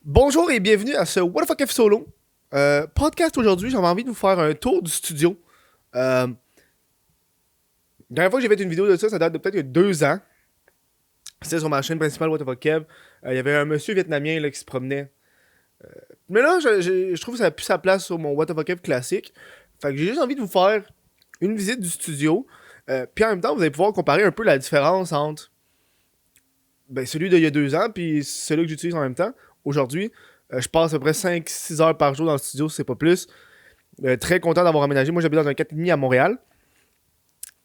Bonjour et bienvenue à ce What the fuck F solo. Podcast aujourd'hui, j'avais envie de vous faire un tour du studio. La dernière fois que j'ai fait une vidéo de ça, ça date de peut-être il y a 2 ans. C'était sur ma chaîne principale What the fuck Kev. Il y avait un monsieur vietnamien là, qui se promenait. Mais là, je trouve que ça a plus sa place sur mon What the fuck Kev classique. Fait que j'ai juste envie de vous faire une visite du studio. Puis en même temps, vous allez pouvoir comparer un peu la différence entre celui d'il y a 2 ans puis celui que j'utilise en même temps. Aujourd'hui, je passe à peu près 5-6 heures par jour dans le studio, si c'est pas plus. Très content d'avoir aménagé. Moi, j'habite dans un 4,5 à Montréal.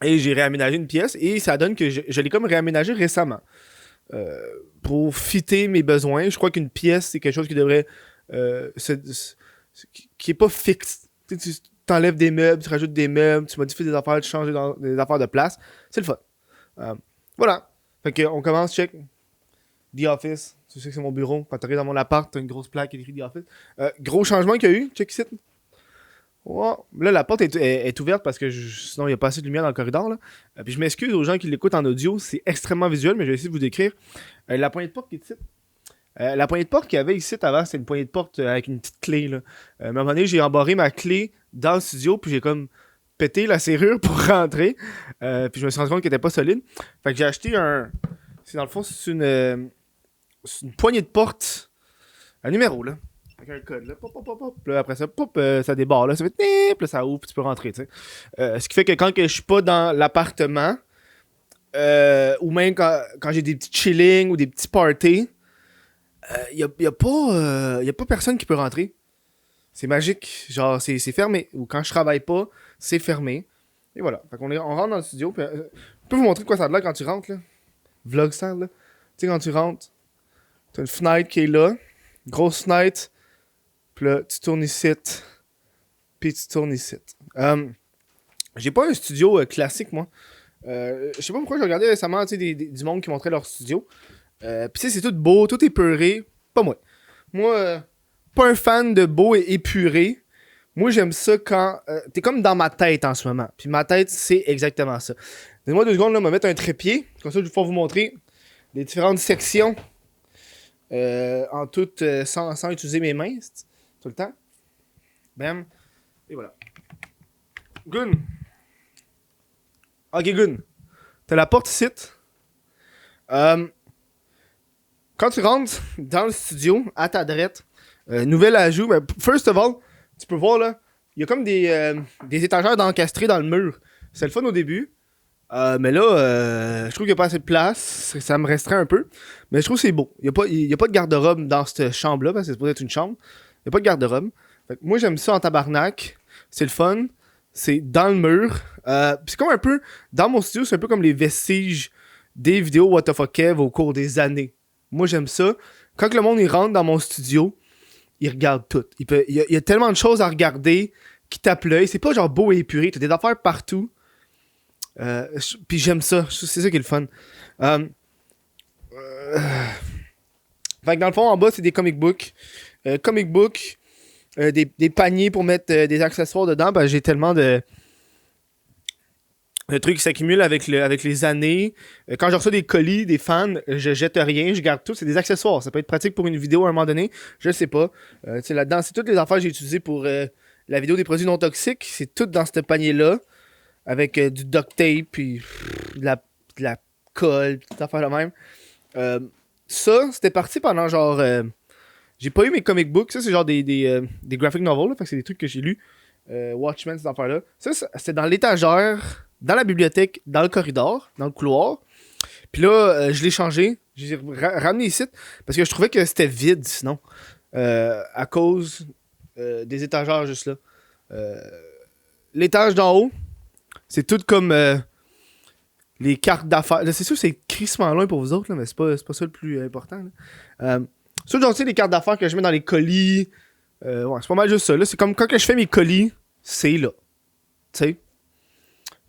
Et j'ai réaménagé une pièce. Et ça donne que je l'ai comme réaménagé récemment. Pour fitter mes besoins. Je crois qu'une pièce, c'est quelque chose qui devrait... qui est pas fixe. Tu t'enlèves des meubles, tu rajoutes des meubles, tu modifies des affaires, tu changes des affaires de place. C'est le fun. Voilà. Fait que on commence, check. The Office. Tu sais que c'est mon bureau. Quand t'arrives dans mon appart, t'as une grosse plaque écrite The Office. Gros changement qu'il y a eu. Check ici. Oh. Là, la porte est ouverte parce que sinon, il n'y a pas assez de lumière dans le corridor. Là. Puis je m'excuse aux gens qui l'écoutent en audio. C'est extrêmement visuel, mais je vais essayer de vous décrire. La poignée de porte qui est ici. La poignée de porte qu'il y avait ici avant, c'était une poignée de porte avec une petite clé. Là. À un moment donné, j'ai embarré ma clé dans le studio, puis j'ai comme pété la serrure pour rentrer. Puis je me suis rendu compte qu'elle était pas solide. Fait que j'ai acheté un... Dans le fond, c'est une poignée de porte, un numéro, là. Avec un code, là. Pop, pop, pop, pop. Là, après ça, pop, ça débarre, là. Ça fait tip, là, ça ouvre, puis tu peux rentrer, tu sais. Ce qui fait que quand que je suis pas dans l'appartement, ou même quand j'ai des petits chillings ou des petits parties, y a pas personne qui peut rentrer. C'est magique. Genre, c'est fermé. Ou quand je travaille pas, c'est fermé. Et voilà. Fait qu'on on rentre dans le studio. Puis, je peux vous montrer de quoi ça a l'air quand tu rentres, là. Vlog style, là. Tu sais, quand tu rentres, t'as une fenêtre qui est là. Grosse fenêtre. Puis là, tu tournes ici. Puis tu tournes ici. J'ai pas un studio classique, moi. Je sais pas pourquoi j'ai regardé récemment du monde qui montrait leur studio. Puis tu sais, c'est tout beau, tout épuré. Pas moi. Moi, pas un fan de beau et épuré. Moi, j'aime ça quand... t'es comme dans ma tête en ce moment. Puis ma tête, c'est exactement ça. Donnez-moi 2 secondes, là, on va mettre un trépied. Comme ça, je vais pouvoir vous montrer les différentes sections. En tout, sans utiliser mes mains. Tout le temps. Bam. Et voilà. Good. Ok, good. T'as la porte ici. Quand tu rentres dans le studio, à ta droite, nouvel ajout. Mais first of all, tu peux voir là, il y a comme des étagères d'encastrés dans le mur. C'est le fun au début. Mais là, je trouve qu'il n'y a pas assez de place. Ça me restreint un peu. Mais je trouve que c'est beau. Il n'y a pas de garde-robe dans cette chambre-là, parce que c'est supposé être une chambre. Il n'y a pas de garde-robe. Fait que moi, j'aime ça en tabarnak. C'est le fun. C'est dans le mur. C'est comme un peu... Dans mon studio, c'est un peu comme les vestiges des vidéos What the fuck Kev au cours des années. Moi, j'aime ça. Quand le monde il rentre dans mon studio, il regarde tout. Il y a tellement de choses à regarder qui tapent l'œil. C'est pas genre beau et épuré. T'as des affaires partout. Puis j'aime ça. C'est ça qui est le fun. Fait que dans le fond, en bas, c'est des comic books. Des paniers pour mettre des accessoires dedans. Ben, j'ai tellement de trucs qui s'accumulent avec les années. Quand je reçois des colis, des fans, je jette rien, je garde tout. C'est des accessoires. Ça peut être pratique pour une vidéo à un moment donné. Je sais pas. Là-dedans, c'est toutes les affaires que j'ai utilisées pour la vidéo des produits non toxiques. C'est tout dans ce panier-là. Avec du duct tape, puis de la colle, toute affaire de même. Ça, c'était parti pendant genre... j'ai pas eu mes comic books. Ça, c'est genre des graphic novels. Là, fait que c'est des trucs que j'ai lus. Watchmen, cette affaire-là. Ça, c'était dans l'étagère, dans la bibliothèque, dans le corridor, dans le couloir. Puis là, je l'ai changé. J'ai ramené ici parce que je trouvais que c'était vide, sinon. À cause des étagères juste là. L'étage d'en haut, c'est tout comme les cartes d'affaires. Là, c'est sûr que c'est crissement loin pour vous autres, là, mais c'est pas ça le plus important. Ça, genre, tu sais, les cartes d'affaires que je mets dans les colis. Ouais, c'est pas mal juste ça. Là, c'est comme quand que je fais mes colis, c'est là. Tu sais.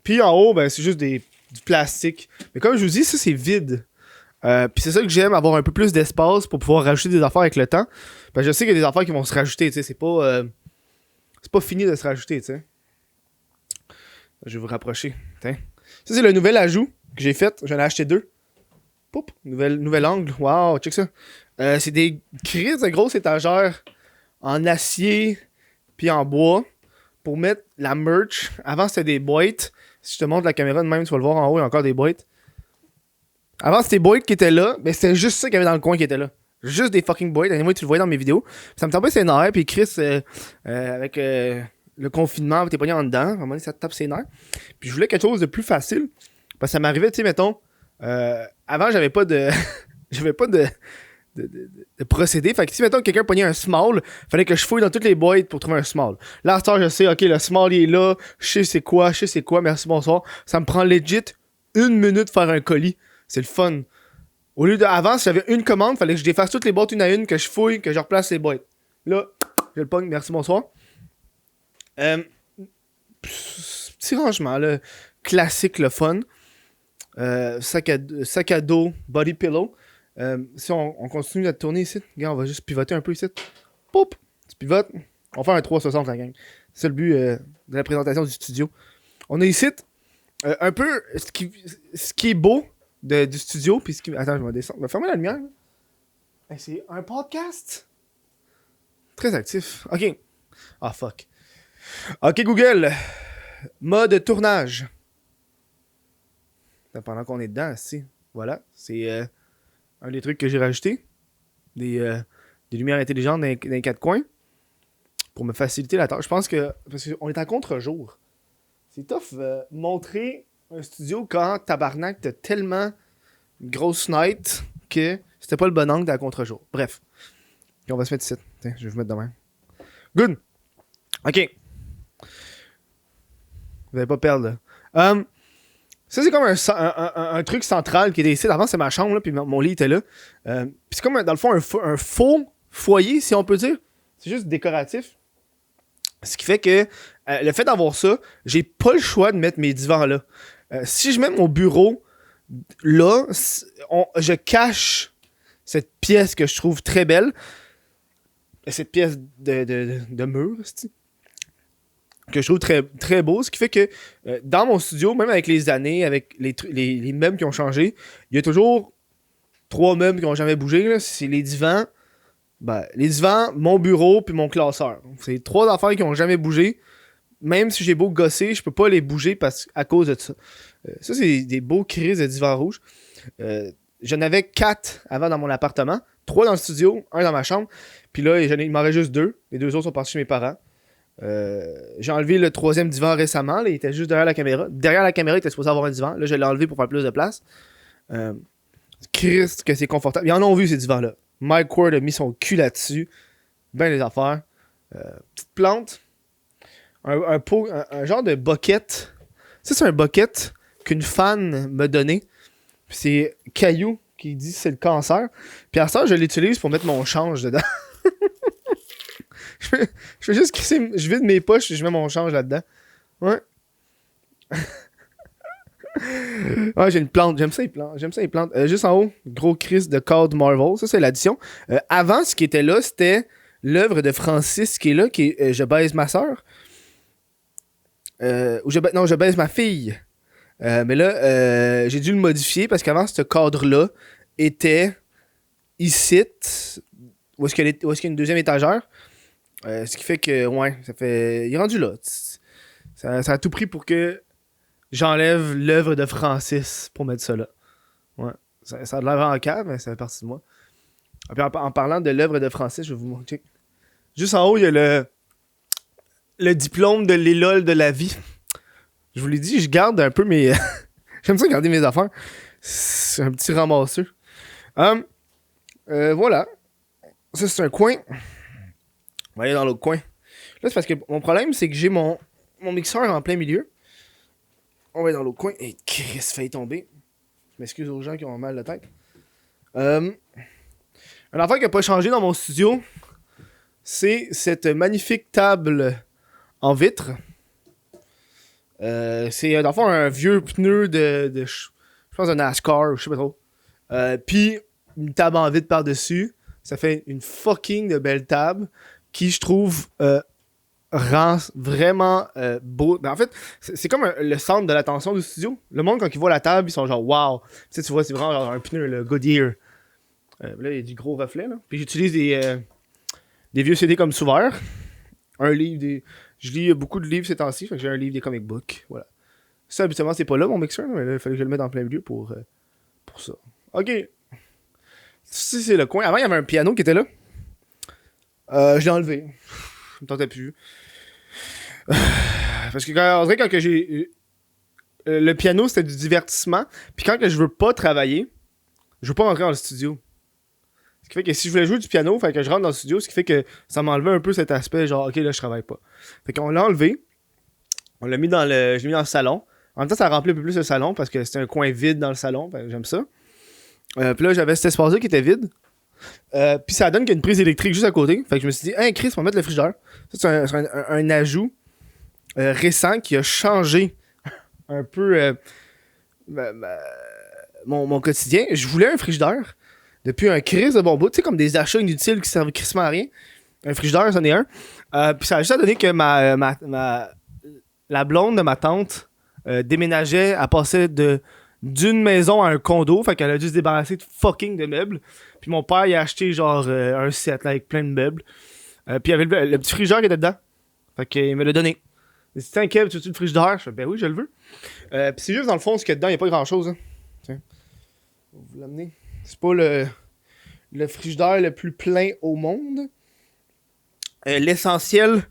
Puis en haut, ben, c'est juste du plastique. Mais comme je vous dis, ça, c'est vide. Puis c'est ça que j'aime, avoir un peu plus d'espace pour pouvoir rajouter des affaires avec le temps. Parce que je sais qu'il y a des affaires qui vont se rajouter, tu sais. C'est pas fini de se rajouter, tu sais. Je vais vous rapprocher. Tiens. Ça, c'est le nouvel ajout que j'ai fait. J'en ai acheté 2. Poup, nouvel angle. Wow, check ça. C'est des crises de grosses étagères en acier puis en bois pour mettre la merch. Avant, c'était des boîtes. Si je te montre la caméra de même, tu vas le voir en haut, il y a encore des boîtes. Avant, c'était des boîtes qui étaient là, mais c'était juste ça qu'il y avait dans le coin qui était là. Juste des fucking boîtes. Moi, tu le voyais dans mes vidéos. Ça me tapait ses nerfs, puis Chris, avec le confinement, t'es pogné en dedans. À un moment donné, ça te tape ses nerfs. Puis je voulais quelque chose de plus facile. Parce que ça m'arrivait, tu sais, mettons, avant, j'avais pas de. j'avais pas de procédé. Fait que si, mettons, quelqu'un pognait un small, fallait que je fouille dans toutes les boîtes pour trouver un small. Là, à cette heure, je sais, ok, le small, il est là, je sais c'est quoi, merci, bonsoir. Ça me prend legit 1 minute de faire un colis. C'est le fun. Au lieu d'avant, si j'avais une commande, fallait que je défasse toutes les boîtes une à une, que je fouille, que je replace les boîtes. Là, je le pogne, merci, bonsoir. Petit rangement, là, classique, le fun. Sac à dos, body pillow. Si on continue à tourner ici, regarde, on va juste pivoter un peu ici. Poup! Tu pivotes. On va faire un 360 la gang. C'est le but de la présentation du studio. On est ici. Un peu ce qui est beau du studio. Puis attends, je vais descendre. Je vais fermer la lumière. C'est un podcast. Très actif. Ok. Ah, fuck. Ok, Google. Mode tournage. Pendant qu'on est dedans, si. Voilà. C'est un des trucs que j'ai rajouté. Des lumières intelligentes dans les quatre coins. Pour me faciliter la tâche. Je pense que. Parce qu'on est à contre-jour. C'est tough montrer un studio quand tabarnak t'as tellement une grosse night que c'était pas le bon angle à contre-jour. Bref. Et on va se mettre ici. Tiens, je vais vous mettre de même. Good. Ok. Vous n'allez pas perdre là. Ça, c'est comme un truc central qui était ici. Avant, c'est ma chambre, là, puis mon lit était là. Puis c'est comme, dans le fond, un faux foyer, si on peut dire. C'est juste décoratif. Ce qui fait que le fait d'avoir ça, j'ai pas le choix de mettre mes divans là. Si je mets mon bureau là, je cache cette pièce que je trouve très belle. Cette pièce de mur, que je trouve très, très beau. Ce qui fait que dans mon studio, même avec les années, avec les meubles qui ont changé, il y a toujours 3 meubles qui n'ont jamais bougé. Là. C'est les divans, mon bureau puis mon classeur. C'est 3 affaires qui n'ont jamais bougé. Même si j'ai beau gosser, je peux pas les bouger à cause de ça. Ça, c'est des beaux crises de divans rouges. J'en avais 4 avant dans mon appartement. 3 dans le studio, 1 dans ma chambre. Puis là, il m'en reste juste 2. Les 2 autres sont partis chez mes parents. J'ai enlevé le 3e divan récemment. Là, il était juste derrière la caméra. Derrière la caméra, il était supposé avoir un divan. Là, je l'ai enlevé pour faire plus de place. Christ, que c'est confortable. Ils en ont vu ces divans-là. Mike Ward a mis son cul là-dessus. Ben les affaires. Petite plante. Un pot, un genre de bucket. Ça, c'est un bucket qu'une fan m'a donné. Puis c'est Caillou qui dit que c'est le cancer. Puis à ça, je l'utilise pour mettre mon change dedans. je fais juste crisser, je vide mes poches et je mets mon change là-dedans. Ouais. Ouais, j'ai une plante. J'aime ça, les plantes. Juste en haut, gros Chris de Code Marvel. Ça, c'est l'addition. Avant, ce qui était là, c'était l'œuvre de Francis qui est là, qui est Je baise ma soeur. Je baise ma fille. Mais là, j'ai dû le modifier parce qu'avant, ce cadre-là était ici, où est-ce qu'il y a une deuxième étagère. Ce qui fait que, ouais, il est rendu là. Ça a tout pris pour que j'enlève l'œuvre de Francis pour mettre ça là. Ouais. Ça a de l'air en cave, mais ça fait partie de moi. Et puis en parlant de l'œuvre de Francis, je vais vous montrer. Juste en haut, il y a le diplôme de l'élol de la vie. Je vous l'ai dit, je garde un peu mes... J'aime ça garder mes affaires. C'est un petit ramasseux. Voilà. Ça, c'est un coin. On va aller dans l'autre coin. Là, c'est parce que mon problème, c'est que j'ai mon mixeur en plein milieu. On va aller dans l'autre coin. Et Chris, failli tomber. Je m'excuse aux gens qui ont mal de tête. Une affaire qui n'a pas changé dans mon studio, c'est cette magnifique table en vitre. C'est dans le fond un vieux pneu de je pense de NASCAR ou je sais pas trop. Puis une table en vitre par-dessus. Ça fait une fucking de belle table qui, je trouve, rend vraiment beau. Ben, en fait, c'est comme le centre de l'attention du studio. Le monde, quand ils voient la table, ils sont genre wow. Tu vois, c'est vraiment genre un pneu, le Goodyear. Là, il y a du gros reflet. Là. Puis j'utilise des vieux CD comme Souvert. Un livre. Je lis beaucoup de livres ces temps-ci. Fait que j'ai un livre des comic books. Voilà. Ça, habituellement, c'est pas là mon mixeur. Mais là, il fallait que je le mette en plein milieu pour ça. Ok. Si c'est le coin. Avant, il y avait un piano qui était là. Je l'ai enlevé. Je me tentais plus. Parce que on dirait quand j'ai. Le piano, c'était du divertissement. Puis quand que je veux pas travailler, je veux pas rentrer dans le studio. Ce qui fait que si je voulais jouer du piano, fait que je rentre dans le studio, ce qui fait que ça m'enlevait un peu cet aspect, genre, ok, là, je travaille pas. Fait qu'on l'a enlevé. On l'a mis dans le. Je l'ai mis dans le salon. En même temps, ça remplit un peu plus le salon parce que c'était un coin vide dans le salon. Fait que j'aime ça. Puis là, j'avais cet espace-là qui était vide. Puis ça donne qu'il y a une prise électrique juste à côté. Fait que je me suis dit, hey Chris, on va mettre le frigidaire. Ça, c'est un ajout récent qui a changé un peu mon quotidien. Je voulais un frigidaire depuis un Chris de bon bout. Tu sais, comme des achats inutiles qui servent crissement à rien. Un frigidaire, c'en est un. Puis ça a juste donné que la blonde de ma tante déménageait, elle passait d'une maison à un condo, fait qu'elle a dû se débarrasser de fucking de meubles. Puis mon père, il a acheté genre un set là, avec plein de meubles. Puis il y avait le petit frigidaire qui était dedans. Fait qu'il me l'a donné. Il dit, tiens, Kev, tu veux-tu le frigidaire? Je fais, ben oui, je le veux. Puis c'est juste dans le fond, ce qu'il y a dedans, il n'y a pas grand-chose. Hein. Tiens. Je vais vous l'amener. C'est pas le frigidaire le plus plein au monde. L'essentiel,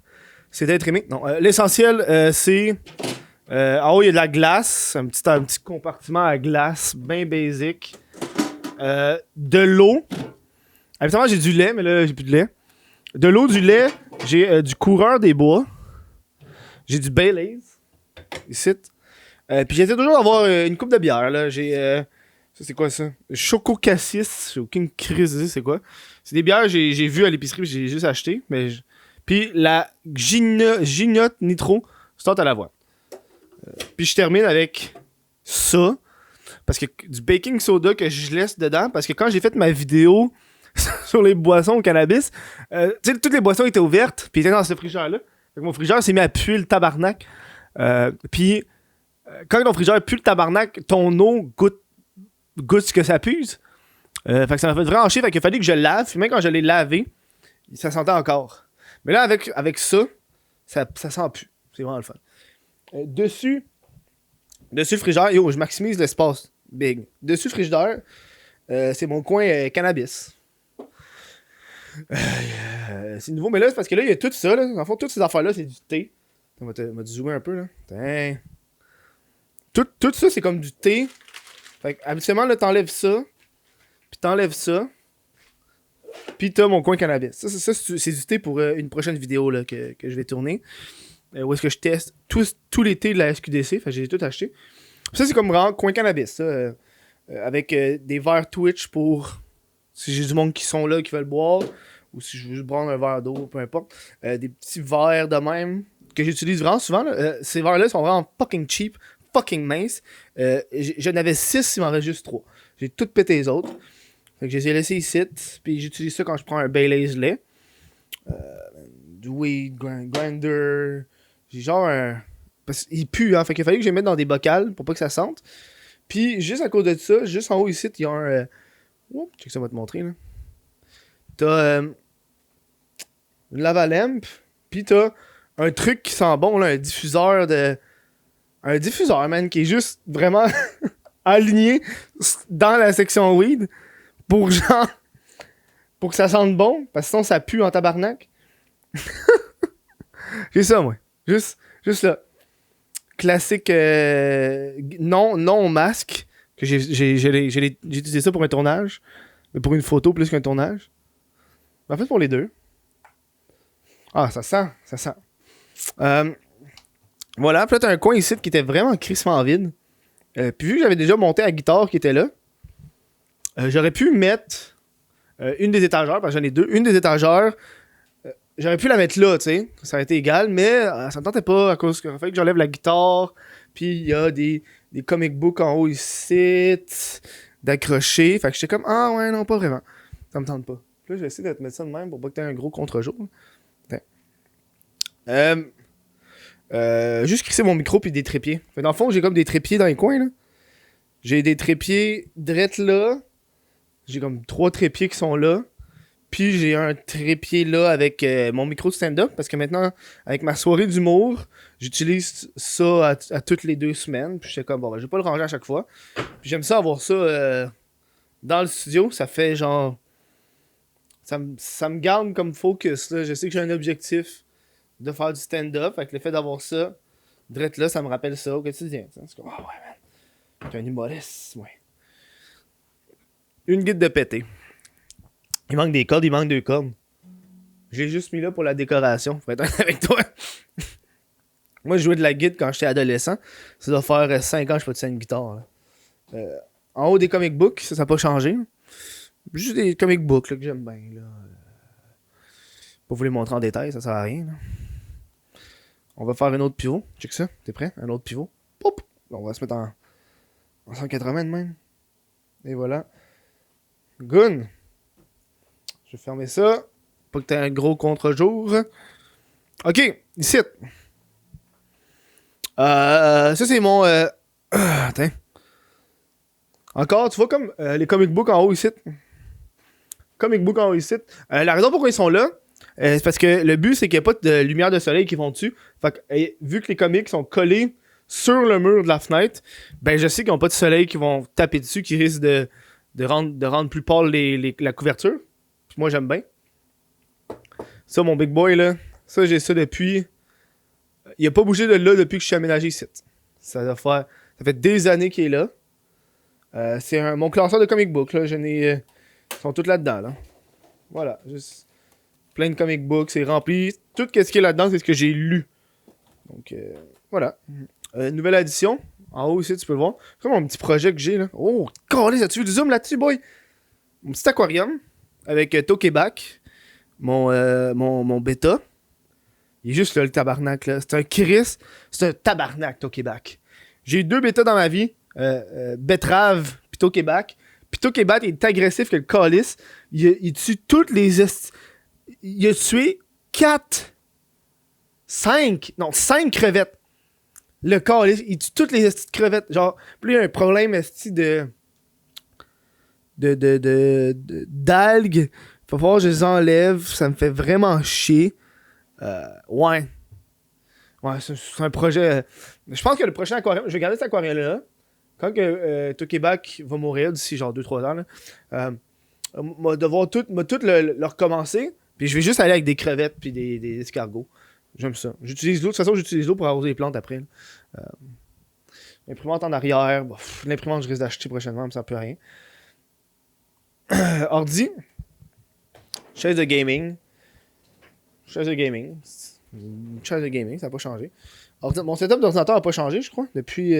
c'est d'être aimé. Non, l'essentiel, c'est... en haut, il y a de la glace. Un petit compartiment à glace, bien basic. De l'eau. Habituellement, j'ai du lait, mais là, j'ai plus de lait. De l'eau, du lait. J'ai du coureur des bois. J'ai du Baileys. Ici. Puis j'essaie toujours d'avoir une coupe de bière. Là. J'ai... ça, c'est quoi ça? Choco Cassis. J'ai aucune crise d'idée, c'est quoi? C'est des bières que j'ai vues à l'épicerie, j'ai juste acheté. Puis la Gignotte Nitro, c'est à la voix. Puis je termine avec ça. Parce que du baking soda que je laisse dedans. Parce que quand j'ai fait ma vidéo sur les boissons au cannabis, tu sais, toutes les boissons étaient ouvertes. Puis étaient dans ce frigidaire-là. Fait que mon frigidaire s'est mis à puer le tabarnak. Puis quand ton frigidaire pue le tabarnak, ton eau goûte ce que ça puse. Fait que ça m'a fait vraiment chier. Fait qu'il a fallu que je lave. Puis même quand je l'ai lavé, ça sentait encore. Mais là, avec ça sent plus. C'est vraiment le fun. Dessus le frigidaire, yo, je maximise l'espace big. Dessus le frigidaire, c'est mon coin cannabis. C'est nouveau, mais là, c'est parce que là, il y a tout ça. Là. En fond, toutes ces affaires-là, c'est du thé. On va te zoomer un peu. Là. Tain. Tout ça, c'est comme du thé. Fait que, habituellement, là, t'enlèves ça. Puis t'enlèves ça. Puis t'as mon coin cannabis. Ça c'est du thé pour une prochaine vidéo là, que je vais tourner. Où est-ce que je teste tous les thés de la SQDC. Fait que j'ai tout acheté. Ça, c'est comme vraiment coin cannabis. Ça, avec des verres Twitch pour... Si j'ai du monde qui sont là, qui veulent boire. Ou si je veux juste prendre un verre d'eau, peu importe. Des petits verres de même. Que j'utilise vraiment souvent. Là. Ces verres-là sont vraiment fucking cheap. Fucking minces. J'en avais 6, il m'en reste juste 3. J'ai tout pété les autres. Fait que je les ai laissés ici. Puis j'utilise ça quand je prends un Baileys lait. Du weed, grinder. J'ai genre un... Parce qu'il pue, hein. Fait qu'il fallait que je les mette dans des bocals pour pas que ça sente. Puis juste à cause de ça, juste en haut ici, il y a un... Oups, check ça, va te montrer, là. T'as une lavalampe. Puis t'as un truc qui sent bon, là. Un diffuseur, man, qui est juste vraiment aligné dans la section weed. Pour genre... Pour que ça sente bon. Parce que sinon, ça pue en tabarnak. J'ai ça, moi. Juste là. Classique non masque. Que j'ai utilisé ça pour un tournage. Mais pour une photo plus qu'un tournage. En fait, pour les deux. Ah, ça sent. Voilà. Puis là, t'as un coin ici qui était vraiment crissement vide. Puis vu que j'avais déjà monté la guitare qui était là, j'aurais pu mettre une des étagères, parce que j'en ai deux. Une des étagères, j'aurais pu la mettre là, tu sais. Ça aurait été égal, mais ça me tentait pas à cause qu'il fallait que j'enlève la guitare. Puis il y a des comic books en haut ici, d'accrocher. Fait que j'étais comme, ah ouais, non, pas vraiment. Ça me tente pas. Puis là, je vais essayer de te mettre ça de même pour pas que t'aies un gros contre-jour. Juste crisser mon micro puis des trépieds. Fait dans le fond, j'ai comme des trépieds dans les coins, là. J'ai des trépieds drettes là. J'ai comme 3 trépieds qui sont là. Puis j'ai un trépied là avec mon micro de stand-up. Parce que maintenant, avec ma soirée d'humour, j'utilise ça à toutes les 2 semaines. Puis j'étais comme, bon, ben, je vais pas le ranger à chaque fois. Puis j'aime ça avoir ça dans le studio. Ça fait genre... Ça me garde comme focus, là. Je sais que j'ai un objectif de faire du stand-up. Fait que le fait d'avoir ça, drette là, ça me rappelle ça au quotidien. T'sais. C'est comme, ah ouais, man. T'es un humoriste, ouais. Une guide de pété. Il manque des cordes, il manque 2 cordes. J'ai juste mis là pour la décoration, pour être honnête avec toi. Moi, je jouais de la guide quand j'étais adolescent. Ça doit faire 5 ans que je peux te une guitare. En haut des comic books, ça n'a pas changé. Juste des comic books là, que j'aime bien. Là. Pas vous les montrer en détail, ça sert à rien. Là. On va faire un autre pivot. Check ça. T'es prêt? Un autre pivot. Pop! On va se mettre en 180 de même. Et voilà. Gun! Je vais fermer ça. Pas que t'aies un gros contre-jour. Ok, ici. Ça, c'est mon... Attends. Encore, tu vois comme les comic books en haut ici. Comic books en haut ici. La raison pourquoi ils sont là, c'est parce que le but, c'est qu'il n'y a pas de lumière de soleil qui vont dessus. Fait que, vu que les comics sont collés sur le mur de la fenêtre, ben je sais qu'ils n'ont pas de soleil qui vont taper dessus, qui risquent de rendre plus pâle la couverture. Puis moi, j'aime bien. Ça, mon big boy, là. Ça, j'ai ça depuis... Il a pas bougé de là depuis que je suis aménagé ici. Ça fait des années qu'il est là. C'est mon classeur de comic book, là. Ils sont tous là-dedans, là. Voilà. Juste plein de comic books, c'est rempli. Tout ce qui est là-dedans, c'est ce que j'ai lu. Donc, voilà. Nouvelle addition. En haut ici, tu peux le voir. C'est comme mon petit projet que j'ai, là. Oh, calé, as-tu vu du zoom là-dessus, boy? Mon petit aquarium avec Tokeback. Mon bêta. Il est juste là, le tabarnak, là. C'est un Chris. C'est un tabarnak, Tokeback. J'ai eu 2 bêtas dans ma vie. Betrave pis Tokeback. Pis Tokeback est agressif que le calice. Il tue toutes les... Il a tué 5 crevettes. Le calice, il tue toutes les crevettes. Genre, plus il y a un problème d'algues. Faut falloir que je les enlève. Ça me fait vraiment chier. Ouais. Ouais, c'est un projet. Je pense que le prochain aquarium, je vais garder cet aquarium-là. Quand que Tokeback va mourir d'ici genre 2-3 ans, m'a devoir tout le recommencer. Puis je vais juste aller avec des crevettes puis des escargots. J'aime ça. J'utilise l'eau. De toute façon, j'utilise l'eau pour arroser les plantes après. L'imprimante en arrière. Bon, l'imprimante, je risque d'acheter prochainement, mais ça ne peut rien. Ordi. Chaise de gaming. Chaise de gaming, ça n'a pas changé. Mon setup d'ordinateur n'a pas changé, je crois, depuis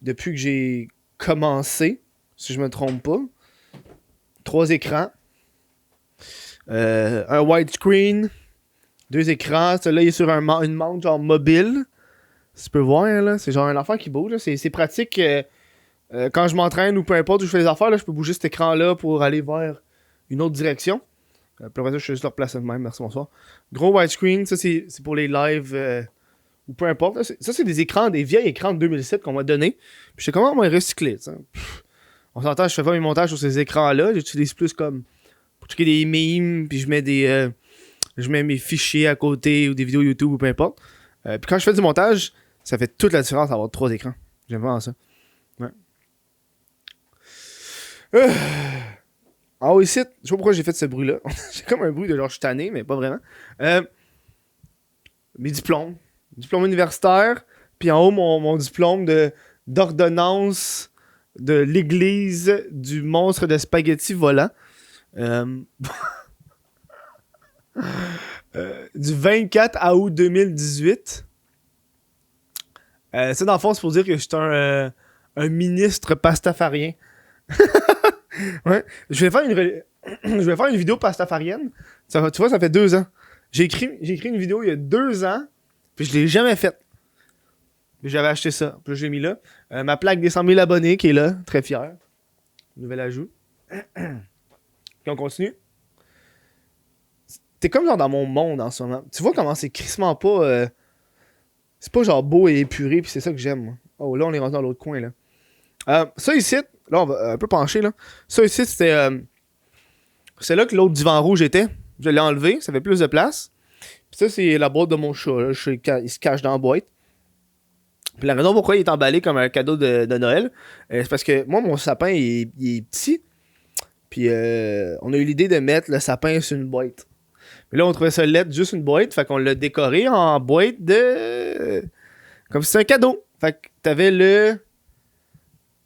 que j'ai commencé, si je me trompe pas. 3 écrans. Un widescreen. 2 écrans. Celui-là, il est sur une montre genre mobile. Si tu peux voir, là, c'est genre un affaire qui bouge. Là. C'est pratique quand je m'entraîne ou peu importe où je fais les affaires, là, je peux bouger cet écran-là pour aller vers une autre direction. Puis après ça, je suis juste leur placer de même. Merci, bonsoir. Gros widescreen, ça c'est pour les lives ou peu importe. Là, ça, c'est des vieilles écrans de 2007 qu'on m'a donné. Puis je sais comment on va les recycler. On s'entend, je fais pas mes montages sur ces écrans-là. J'utilise plus comme pour checker des memes. Puis je mets mes fichiers à côté ou des vidéos YouTube ou peu importe. Puis quand je fais du montage, ça fait toute la différence d'avoir 3 écrans. J'aime vraiment ça. Ouais. Ah oui, ici, je sais pas pourquoi j'ai fait ce bruit-là. J'ai comme un bruit de genre je suis tanné, mais pas vraiment. Mes diplômes. Diplôme universitaire. Puis en haut, mon diplôme d'ordonnance de l'église du monstre de spaghetti volant. Du 24 août 2018. Ça, dans le fond, c'est pour dire que je suis un ministre pastafarien. Ouais. Je vais faire une vidéo pastafarienne. Tu vois, ça fait 2 ans. J'ai écrit une vidéo il y a 2 ans, puis je l'ai jamais faite. Puis j'avais acheté ça. Puis là, je l'ai mis là. Ma plaque des 100 000 abonnés qui est là. Très fier. Nouvel ajout. Puis on continue. t'es comme genre dans mon monde en ce moment. Tu vois comment c'est crissement pas... c'est pas genre beau et épuré, puis c'est ça que j'aime, moi. Oh, là, on est rendu dans l'autre coin, là. Ça ici, là, on va un peu pencher, là. Ça ici, c'était... c'est là que l'autre divan rouge était. Je l'ai enlevé, ça fait plus de place. Puis ça, c'est la boîte de mon chat, là. Il se cache dans la boîte. Puis la raison pourquoi il est emballé comme un cadeau de Noël, c'est parce que moi, mon sapin, il est petit. Puis on a eu l'idée de mettre le sapin sur une boîte. Mais là, on trouvait ça laid, juste une boîte. Fait qu'on l'a décoré en boîte de... Comme si c'était un cadeau. Fait que t'avais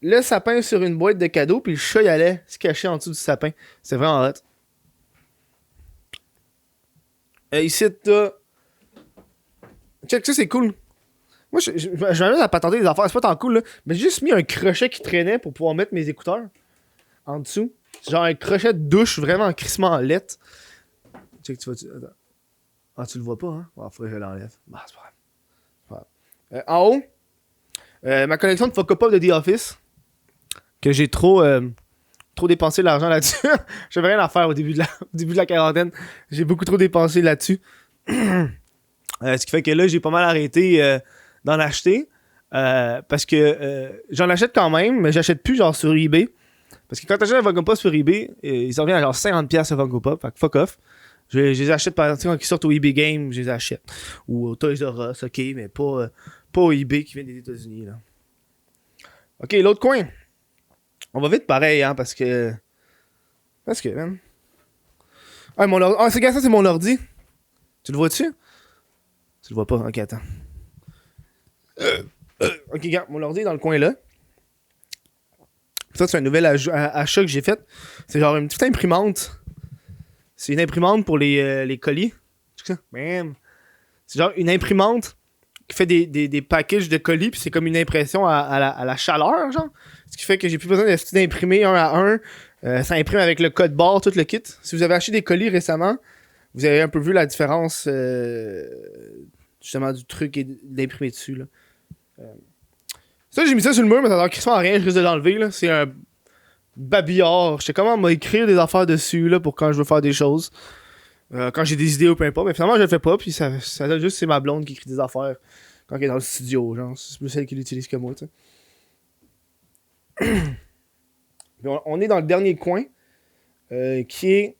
le sapin sur une boîte de cadeaux, puis le chat, il allait se cacher en dessous du sapin. C'est vraiment hot. Ici, t'as... Check, ça, c'est cool. Moi, je m'amuse à patenter des affaires. C'est pas tant cool, là. Mais j'ai juste mis un crochet qui traînait pour pouvoir mettre mes écouteurs en dessous. C'est genre un crochet de douche vraiment crissement laid. Check, tu vois... Attends. Ah, tu le vois pas, hein? Ah, faudrait que je l'enlève. Bah, c'est pas grave. En haut, ma collection de Funko Pop de The Office. Que j'ai trop dépensé l'argent là-dessus. J'avais rien à faire au début de la quarantaine. J'ai beaucoup trop dépensé là-dessus. Ce qui fait que là, j'ai pas mal arrêté d'en acheter. Parce que j'en achète quand même, mais j'achète plus genre sur eBay. Parce que quand t'achètes un Funko Pop sur eBay, ils s'en reviennent à genre 50$ à Funko Pop. Fait que fuck off. Je les achète par exemple quand ils sortent au eBay Game, je les achète. Ou au Toys R Us, ok, mais pas au eBay qui vient des États-Unis, là. Ok, l'autre coin. On va vite pareil, hein, parce que, man. Ah, mon ordi. Ah, ça, c'est mon ordi. Tu le vois-tu? Tu le vois pas? Ok, attends. Ok, regarde, mon ordi est dans le coin là. Ça, c'est un nouvel achat que j'ai fait. C'est genre une petite imprimante. C'est une imprimante pour les colis. C'est ça? Bam. C'est genre une imprimante qui fait des packages de colis, puis c'est comme une impression à la chaleur, genre. Ce qui fait que j'ai plus besoin d'imprimer un à un. Ça imprime avec le code barre, tout le kit. Si vous avez acheté des colis récemment, vous avez un peu vu la différence justement du truc et d'imprimer dessus, là. Ça, j'ai mis ça sur le mur, mais ça a l'air crissement à rien, je risque de l'enlever, là. C'est un babillard. Je sais comment m'écrire des affaires dessus, là, pour quand je veux faire des choses. Quand j'ai des idées ou peu importe. Mais finalement, je le fais pas, puis ça donne juste c'est ma blonde qui écrit des affaires quand elle est dans le studio, genre. C'est plus celle qui l'utilise que moi, tu sais. On est dans le dernier coin, qui est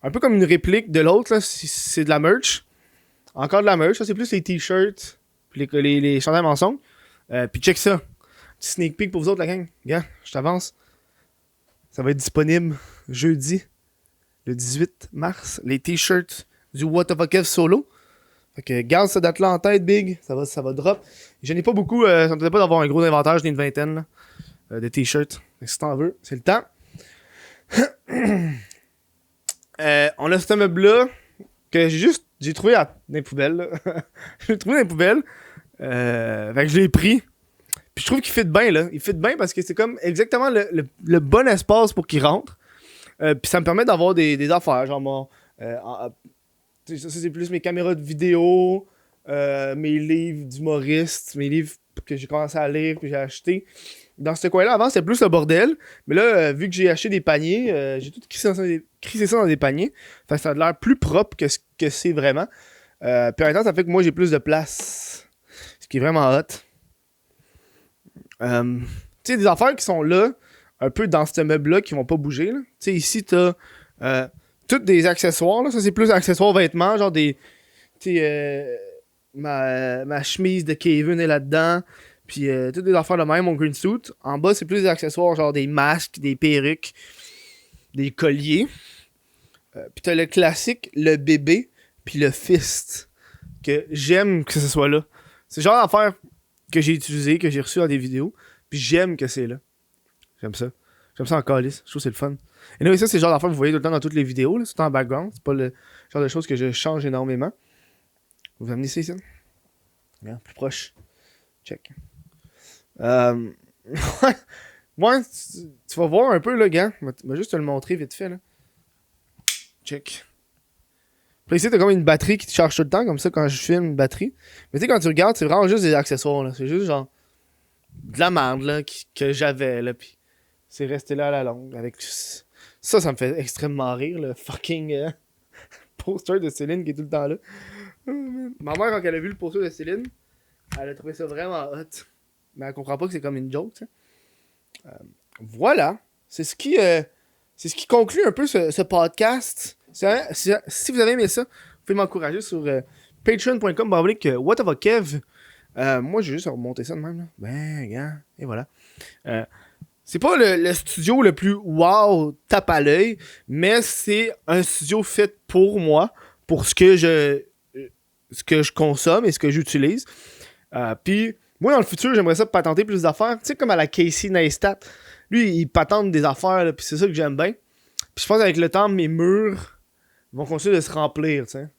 un peu comme une réplique de l'autre, là. C'est de la merch. Encore de la merch, ça, c'est plus les t-shirts, puis les chandails mensonges. Puis check ça. Petit sneak peek pour vous autres, la gang. Regarde, je t'avance. Ça va être disponible jeudi, le 18 mars. Les t-shirts du What the Fuck F solo. Fait que garde cette date-là en tête, Big. Ça va drop. Je n'ai pas beaucoup. Ça me tentait pas d'avoir un gros inventaire. J'en ai une vingtaine là, de t-shirts. Si t'en veux, c'est le temps. On a ce meuble-là que j'ai trouvé dans les poubelles. J'ai trouvé dans les poubelles. Fait que je l'ai pris. Puis je trouve qu'il fit bien, là. Il fit bien parce que c'est comme exactement le bon espace pour qu'il rentre. Puis ça me permet d'avoir des affaires. Genre, ça, c'est plus mes caméras de vidéo, mes livres d'humoriste, mes livres que j'ai commencé à lire, puis j'ai acheté. Dans ce coin-là, avant, c'était plus le bordel. Mais là, vu que j'ai acheté des paniers, j'ai tout crissé ça dans des paniers. Fait que ça a l'air plus propre que ce que c'est vraiment. Puis en même temps, ça fait que moi, j'ai plus de place. Ce qui est vraiment hot. Tu sais, des affaires qui sont là, un peu dans ce meuble-là, qui vont pas bouger. Tu sais, ici, t'as tous des accessoires. Là. Ça, c'est plus accessoires vêtements, genre des... Tu sais, ma chemise de Kevin est là-dedans. Puis toutes des affaires de même, mon green suit. En bas, c'est plus des accessoires, genre des masques, des perruques, des colliers. Puis t'as le classique, le bébé, puis le fist. Que j'aime que ce soit là. C'est le genre d'affaires que j'ai utilisé, que j'ai reçu dans des vidéos. Puis j'aime que c'est là. J'aime ça. J'aime ça en calice. Je trouve que c'est le fun. Et non, ça, c'est le genre d'affaires que vous voyez tout le temps dans toutes les vidéos. Là. C'est tout en background. C'est pas le genre de choses que je change énormément. Vous amenez ça ici? Regarde, plus proche. Check. Moi, tu vas voir un peu, le gars. Je vais juste te le montrer vite fait, là. Check. Puis ici, t'as comme une batterie qui te charge tout le temps, comme ça, quand je filme une batterie. Mais tu sais, quand tu regardes, c'est vraiment juste des accessoires, là. C'est juste genre de la merde, là, que j'avais, là. Puis c'est resté là à la longue. Avec ça me fait extrêmement rire, le fucking poster de Céline qui est tout le temps là. Ma mère, quand elle a vu le poster de Céline, elle a trouvé ça vraiment hot. Mais elle comprend pas que c'est comme une joke, tu sais. Voilà. C'est ce qui conclut un peu ce podcast. Si vous avez aimé ça, vous pouvez m'encourager sur patreon.com /whatavokev. Moi, j'ai juste remonté ça de même. Là. Ben, gars. Et voilà. C'est pas le studio le plus wow, tape à l'œil, mais c'est un studio fait pour moi, pour ce que je consomme et ce que j'utilise. Puis, moi, dans le futur, j'aimerais ça patenter plus d'affaires. Tu sais, comme à la Casey Neistat. Lui, il patente des affaires, puis c'est ça que j'aime bien. Puis je pense qu'avec le temps, mes murs vont continuer de se remplir, tu sais.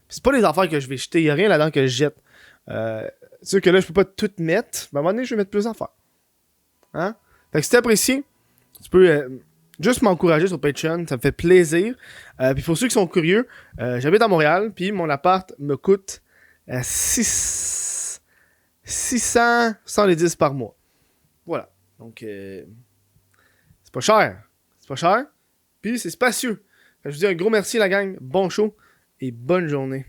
C'est pas les affaires que je vais jeter, il y a rien là-dedans que je jette. C'est sûr que là, je peux pas tout mettre, mais à un moment donné, je vais mettre plus d'affaires. Hein? Fait que si t'apprécies, tu peux juste m'encourager sur Patreon, ça me fait plaisir. Puis pour ceux qui sont curieux, j'habite à Montréal, puis mon appart me coûte 610 par mois. Voilà. Donc, c'est pas cher. C'est pas cher. Puis c'est spacieux. Fait que je vous dis un gros merci la gang, bon show et bonne journée.